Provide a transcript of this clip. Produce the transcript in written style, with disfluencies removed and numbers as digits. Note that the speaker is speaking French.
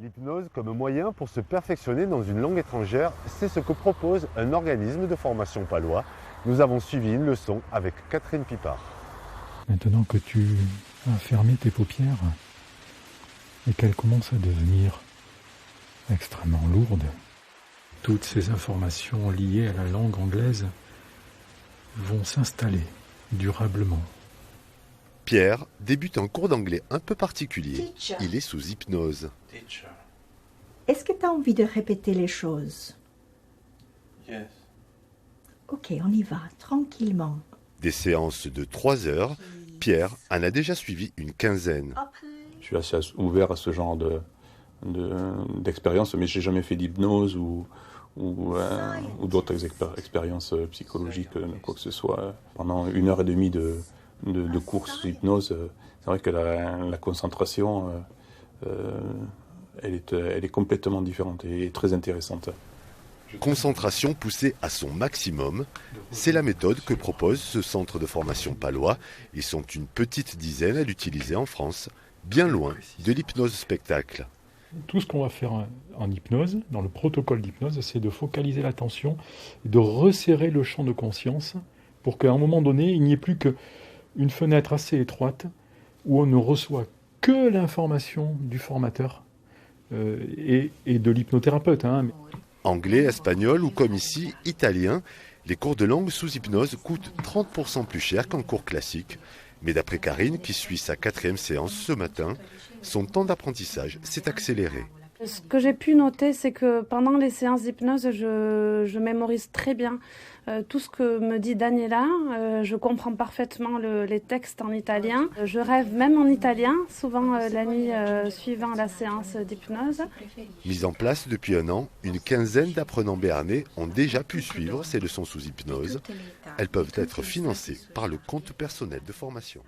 L'hypnose comme moyen pour se perfectionner dans une langue étrangère, c'est ce que propose un organisme de formation palois. Nous avons suivi une leçon avec Catherine Pipard. Maintenant que tu as fermé tes paupières et qu'elles commencent à devenir extrêmement lourdes, toutes ces informations liées à la langue anglaise vont s'installer durablement. Pierre débute un cours d'anglais un peu particulier. Il est sous hypnose. Est-ce que tu as envie de répéter les choses? Yes. Ok, on y va, tranquillement. Des séances de 3 heures, Pierre en a déjà suivi une quinzaine. Je suis assez ouvert à ce genre d'expérience, mais je n'ai jamais fait d'hypnose ou d'autres expériences psychologiques, quoi que ce soit. Pendant 1h30 de course hypnose, c'est vrai que la concentration, elle est complètement différente et très intéressante. Concentration poussée à son maximum, c'est la méthode que propose ce centre de formation palois. Ils sont une petite dizaine à l'utiliser en France, bien loin de l'hypnose spectacle. Tout ce qu'on va faire en hypnose, dans le protocole d'hypnose, c'est de focaliser l'attention, de resserrer le champ de conscience pour qu'à un moment donné, il n'y ait plus qu'une fenêtre assez étroite où on ne reçoit que l'information du formateur et de l'hypnothérapeute. Anglais, espagnol ou comme ici, italien, les cours de langue sous hypnose coûtent 30% plus cher qu'en cours classique. Mais d'après Karine, qui suit sa 4e séance ce matin, son temps d'apprentissage s'est accéléré. Ce que j'ai pu noter, c'est que pendant les séances d'hypnose, je mémorise très bien tout ce que me dit Daniela. Je comprends parfaitement les textes en italien. Je rêve même en italien, souvent la nuit suivant la séance d'hypnose. Mise en place depuis 1 an, une quinzaine d'apprenants béarnais ont déjà pu suivre ces leçons sous hypnose. Elles peuvent être financées par le compte personnel de formation.